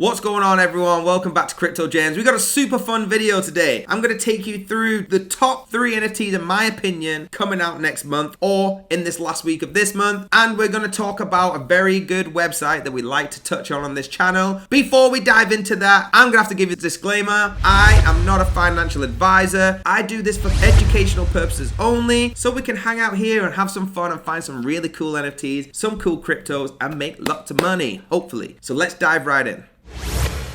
What's going on, everyone? Welcome back to Crypto Gems. We got a super fun video today. I'm going to take you through the top 3 NFTs, in my opinion, coming out next month or in this last week of this month. And we're going to talk about a very good website that we like to touch on this channel. Before we dive into that, I'm going to have to give you a disclaimer. I am not a financial advisor. I do this for educational purposes only, so we can hang out here and have some fun and find some really cool NFTs, some cool cryptos, and make lots of money, hopefully. So let's dive right in.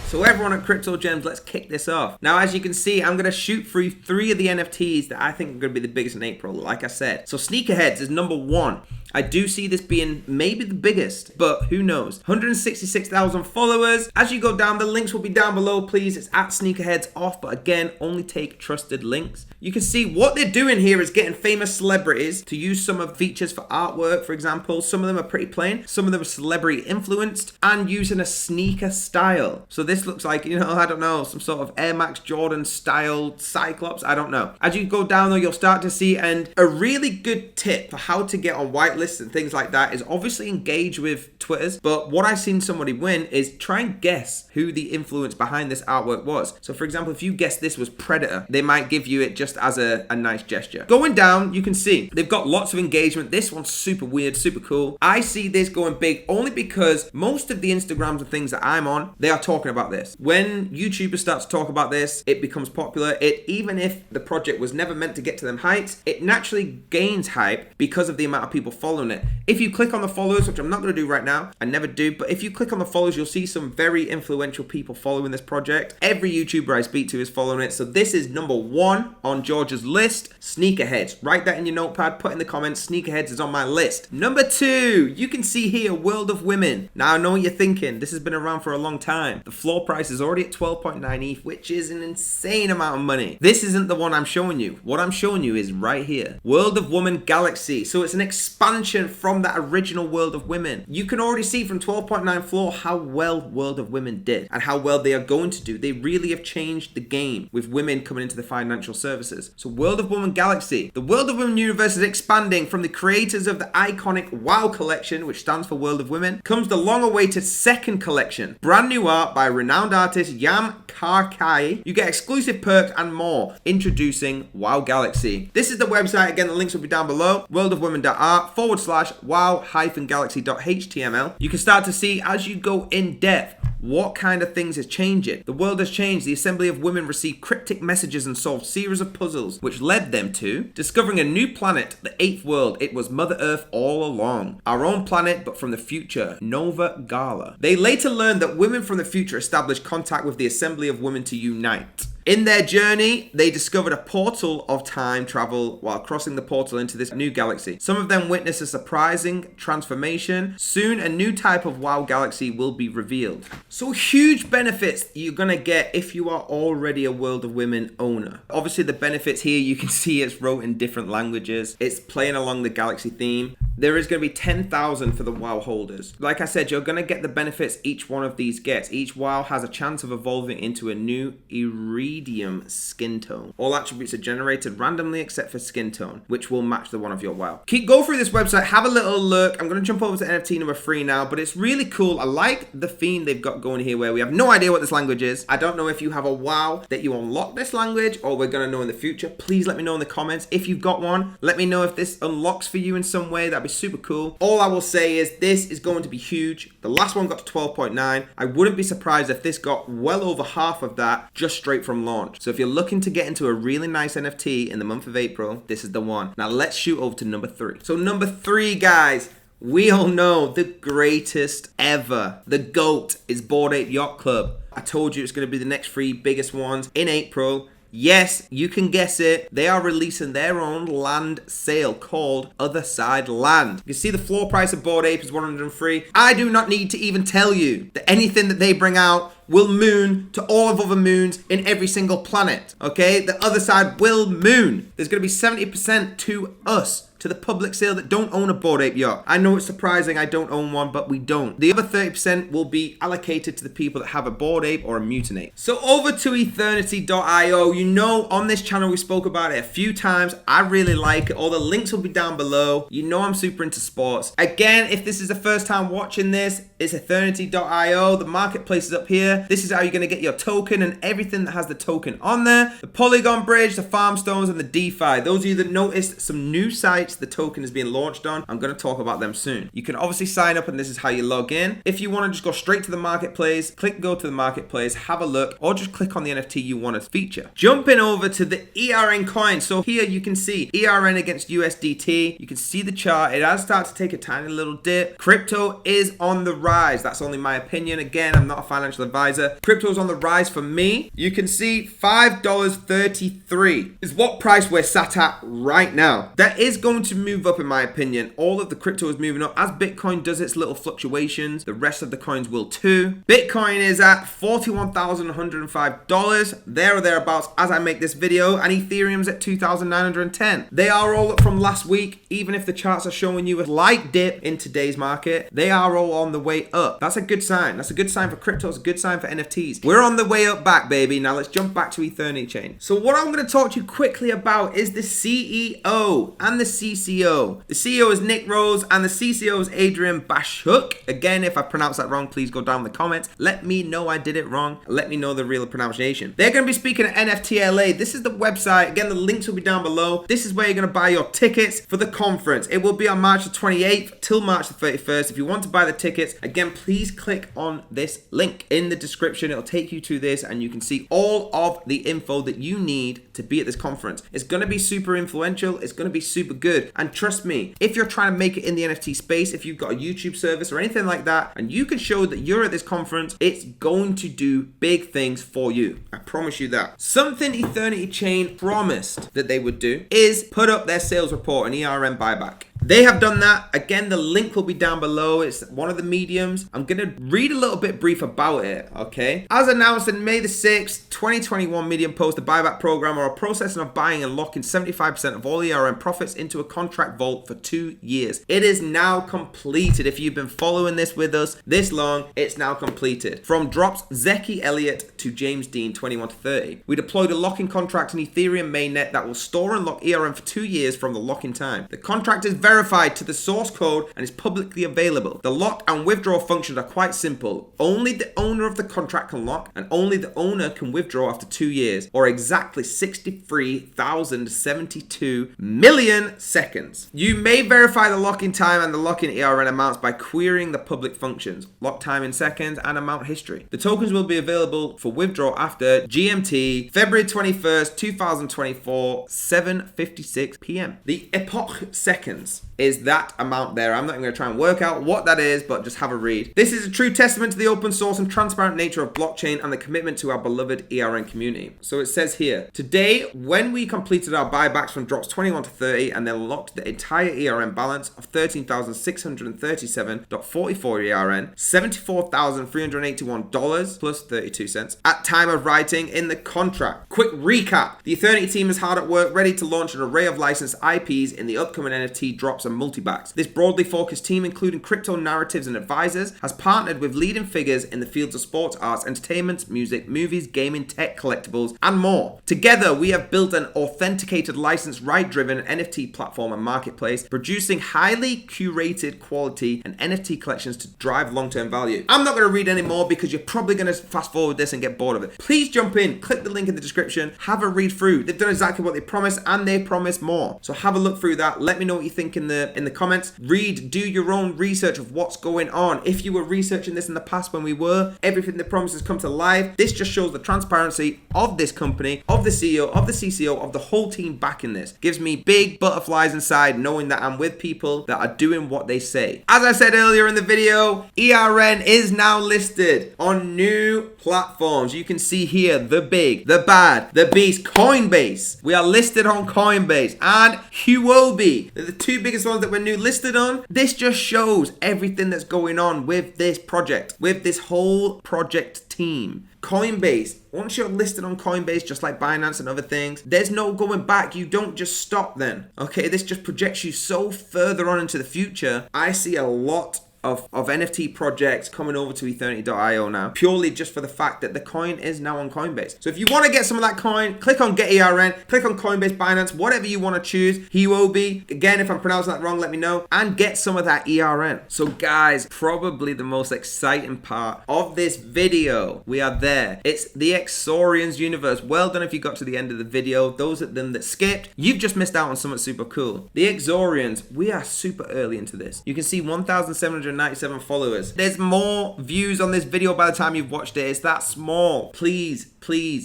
So everyone at Crypto Gems, let's kick this off. Now, as you can see, I'm going to shoot through 3 of the NFTs that I think are going to be the biggest in April, like I said. So Sneakerheads is number 1. I do see this being maybe the biggest, but who knows? 166,000 followers. As you go down, the links will be down below, please. It's at Sneakerheads off, but again, only take trusted links. You can see what they're doing here is getting famous celebrities to use some of the features for artwork, for example. Some of them are pretty plain, some of them are celebrity influenced, and using a sneaker style. So this looks like, I don't know, some sort of Air Max Jordan style Cyclops, I don't know. As you go down though, you'll start to see, and a really good tip for how to get on whitelists and things like that is obviously engage with Twitters, but what I've seen somebody win is try and guess who the influence behind this artwork was. So for example, if you guess this was Predator, they might give you it just as a nice gesture. Going down, you can see they've got lots of engagement. This one's super weird, super cool. I see this going big only because most of the Instagrams and things that I'm on, they are talking about this. When YouTubers start to talk about this, it becomes popular. Even if the project was never meant to get to them heights, it naturally gains hype because of the amount of people following it. If you click on the followers, which I'm not going to do right now, I never do, but if you click on the followers, you'll see some very influential people following this project. Every YouTuber I speak to is following it. So this is number 1 on George's list, Sneakerheads. Write that in your notepad, put in the comments, Sneakerheads is on my list. Number 2, you can see here, World of Women. Now I know what you're thinking, this has been around for a long time. The floor price is already at 12.9 ETH, which is an insane amount of money. This isn't the one I'm showing you. What I'm showing you is right here, World of Women Galaxy. So it's an expansion from that original World of Women. You can already see from 12.9 floor how well World of Women did and how well they are going to do. They really have changed the game with women coming into the financial services. So World of Women Galaxy. The World of Women universe is expanding. From the creators of the iconic WoW collection, which stands for World of Women, comes the long-awaited second collection. Brand new art by renowned artist Yam Karkai. You get exclusive perks and more. Introducing WoW Galaxy. This is the website. Again, the links will be down below. worldofwomen.art /wow-galaxy.html. You can start to see as you go in depth what kind of things is changing. The world has changed. The assembly of women received cryptic messages and solved series of puzzles, which led them to discovering a new planet, the 8th world. It was Mother Earth all along. Our own planet, but from the future, Nova Gala. They later learned that women from the future established contact with the assembly of women to unite. In their journey, they discovered a portal of time travel while crossing the portal into this new galaxy. Some of them witnessed a surprising transformation. Soon, a new type of WoW Galaxy will be revealed. So huge benefits you're going to get if you are already a World of Women owner. Obviously, the benefits here, you can see it's wrote in different languages. It's playing along the Galaxy theme. There is going to be 10,000 for the WoW holders. Like I said, you're going to get the benefits each one of these gets. Each WoW has a chance of evolving into a new iridium skin tone. All attributes are generated randomly except for skin tone, which will match the one of your WoW. Go through this website, have a little look. I'm going to jump over to NFT number 3 now, but it's really cool. I like the theme they've got going here where we have no idea what this language is. I don't know if you have a WoW that you unlock this language or we're going to know in the future. Please let me know in the comments. If you've got one, let me know if this unlocks for you in some way. That'd be super cool. All I will say is this is going to be huge. The last one got to 12.9. I wouldn't be surprised if this got well over half of that just straight from launch. So if you're looking to get into a really nice NFT in the month of April, this is the one. Now let's shoot over to number 3. So number 3, guys, we all know the greatest ever. The GOAT is Bored Ape Yacht Club. I told you it's going to be the next 3 biggest ones in April. Yes, you can guess it. They are releasing their own land sale called Other Side Land. You see the floor price of Bored Ape is 103. I do not need to even tell you that anything that they bring out will moon to all of other moons in every single planet. Okay? The other side will moon. There's going to be 70% to us. to the public sale that don't own a Bored Ape yacht. I know it's surprising I don't own one, but we don't. The other 30% will be allocated to the people that have a Bored Ape or a Mutant Ape. So over to Ethernity.io. You know, on this channel we spoke about it a few times. I really like it. All the links will be down below. You know I'm super into sports. Again, if this is the first time watching this, it's Ethernity.io. The marketplace is up here. This is how you're going to get your token and everything that has the token on there. The Polygon Bridge, the farm stones, and the DeFi. Those of you that noticed some new sites the token is being launched on, I'm going to talk about them soon. You can obviously sign up and this is how you log in. If you want to just go straight to the marketplace, click go to the marketplace, have a look, or just click on the NFT you want to feature. Jumping over to the ERN coin. So here you can see ERN against USDT. You can see the chart. It has started to take a tiny little dip. Crypto is on the rise. That's only my opinion. Again, I'm not a financial advisor. Crypto is on the rise for me. You can see $5.33 is what price we're sat at right now. That is going to move up in my opinion. All of the crypto is moving up. As Bitcoin does its little fluctuations, the rest of the coins will too. Bitcoin is at $41,105, there or thereabouts as I make this video, and Ethereum's at $2,910. They are all up from last week. Even if the charts are showing you a slight dip in today's market, they are all on the way up. That's a good sign. That's a good sign for crypto. It's a good sign for NFTs. We're on the way up back, baby. Now let's jump back to Ethernity chain. So what I'm going to talk to you quickly about is the CEO and the CCO. The CEO is Nick Rose and the CCO is Adrian Bashuk. Again, if I pronounce that wrong, please go down in the comments. Let me know I did it wrong. Let me know the real pronunciation. They're going to be speaking at NFT LA. This is the website. Again, the links will be down below. This is where you're going to buy your tickets for the conference. It will be on March the 28th till March the 31st. If you want to buy the tickets, again, please click on this link in the description. It'll take you to this and you can see all of the info that you need to be at this conference. It's going to be super influential. It's going to be super good. And trust me, if you're trying to make it in the NFT space, if you've got a YouTube service or anything like that, and you can show that you're at this conference, it's going to do big things for you. I promise you that. Something Ethernity chain promised that they would do is put up their sales report and ERN buyback. They have done that. Again, the link will be down below. It's one of the mediums. I'm going to read a little bit brief about it, okay? As announced in May the 6th, 2021, Medium post the buyback program or a process of buying and locking 75% of all ERN profits into a contract vault for 2 years. It is now completed. If you've been following this with us this long, it's now completed. From drops Zeki Elliott to James Dean, 21 to 30. We deployed a locking contract in Ethereum mainnet that will store and lock ERN for 2 years from the lock-in time. The contract is verified to the source code and is publicly available. The lock and withdraw functions are quite simple. Only the owner of the contract can lock and only the owner can withdraw after 2 years, or exactly 63,072 million seconds. You may verify the lock-in time and the lock-in ERN amounts by querying the public functions, lock time in seconds and amount history. The tokens will be available for withdrawal after GMT, February 21st, 2024, 7:56 p.m. The epoch seconds is that amount there. I'm not going to try and work out what that is, but just have a read. This is a true testament to the open source and transparent nature of blockchain and the commitment to our beloved ERN community. So it says here, today, when we completed our buybacks from drops 21 to 30 and then locked the entire ERN balance of 13,637.44 ERN, $74,381 plus 32 cents at time of writing in the contract. Quick recap. The Ethernity team is hard at work, ready to launch an array of licensed IPs in the upcoming NFT drops and multibacks. This broadly focused team, including crypto narratives and advisors, has partnered with leading figures in the fields of sports, arts, entertainment, music, movies, gaming, tech, collectibles, and more. Together, we have built an authenticated, licensed, right-driven NFT platform and marketplace, producing highly curated quality and NFT collections to drive long-term value. I'm not going to read any more because you're probably going to fast forward this and get bored of it. Please jump in, click the link in the description, have a read through. They've done exactly what they promised and they promise more. So have a look through that. Let me know what you think in the comments. Read, do your own research of what's going on. If you were researching this in the past when we were, everything they promised has come to life. This just shows the transparency of this company, of the CEO, of the CCO, of the whole team backing this. Gives me big butterflies inside knowing that I'm with people that are doing what they say. As I said earlier in the video, ERN is now listed on new platforms. You can see here the big, the bad, the beast, Coinbase. We are listed on Coinbase and Huobi. They're the two biggest ones that we're new listed on. This just shows everything that's going on with this project, with this whole project team. Coinbase, once you're listed on Coinbase, just like Binance and other things, there's no going back. You don't just stop then. Okay, this just projects you so further on into the future. I see a lot of NFT projects coming over to Ethernity.io now, purely just for the fact that the coin is now on Coinbase. So if you want to get some of that coin, click on Get ERN, click on Coinbase, Binance, whatever you want to choose. Huobi, again, if I'm pronouncing that wrong, let me know, and get some of that ERN. So guys, probably the most exciting part of this video, we are there. It's the Exorians universe. Well done if you got to the end of the video. Those of them that skipped, you've just missed out on something super cool. The Exorians, we are super early into this. You can see 1,797 followers. There's more views on this video by the time you've watched it. It's that small. Please,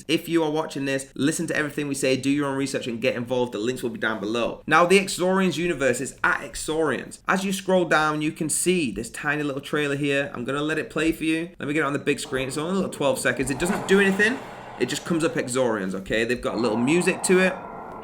if you are watching this, listen to everything we say, do your own research and get involved. The links will be down below. Now, the Exorians universe is at Exorians. As you scroll down, you can see this tiny little trailer here. I'm gonna let it play for you. Let me get it on the big screen. It's only a little 12 seconds. It doesn't do anything. It just comes up Exorians, okay? They've got a little music to it.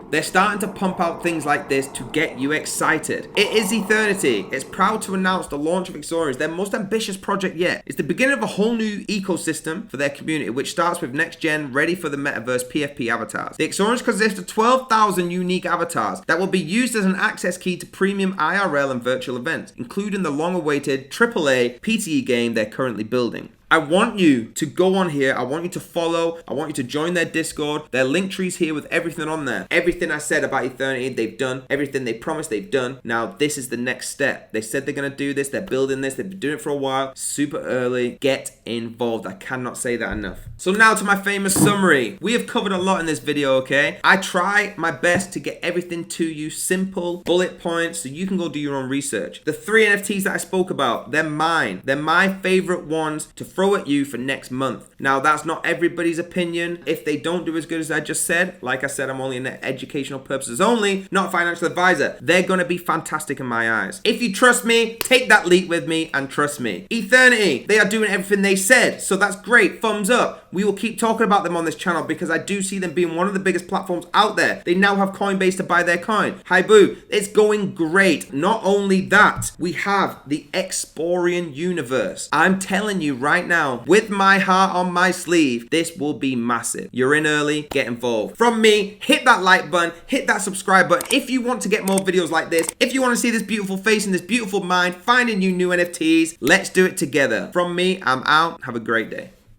They're starting to pump out things like this to get you excited. It is Ethernity. It's proud to announce the launch of Exorians, their most ambitious project yet. It's the beginning of a whole new ecosystem for their community, which starts with next-gen, ready for the metaverse PFP avatars. The Exorians consist of 12,000 unique avatars that will be used as an access key to premium IRL and virtual events, including the long-awaited AAA PTE game they're currently building. I want you to go on here. I want you to follow. I want you to join their Discord. Their link tree's here with everything on there. Everything I said about Ethernity, they've done. Everything they promised, they've done. Now, this is the next step. They said they're going to do this. They're building this. They've been doing it for a while. Super early. Get involved. I cannot say that enough. So now to my famous summary. We have covered a lot in this video, okay? I try my best to get everything to you simple, bullet points, so you can go do your own research. The 3 NFTs that I spoke about, they're mine. They're my favorite ones to throw at you for next month. Now, that's not everybody's opinion. If they don't do as good as I just said, like I said, I'm only in educational purposes only, not a financial advisor. They're going to be fantastic in my eyes. If you trust me, take that leap with me and trust me. Ethernity, they are doing everything they said, so that's great. Thumbs up. We will keep talking about them on this channel because I do see them being one of the biggest platforms out there. They now have Coinbase to buy their coin. Hi boo, it's going great. Not only that, we have the Exorian universe. I'm telling you right now, with my heart on my sleeve, this will be massive. You're in early, get involved. From me, hit that like button, hit that subscribe button. If you want to get more videos like this, if you want to see this beautiful face and this beautiful mind, finding you new NFTs, let's do it together. From me, I'm out. Have a great day.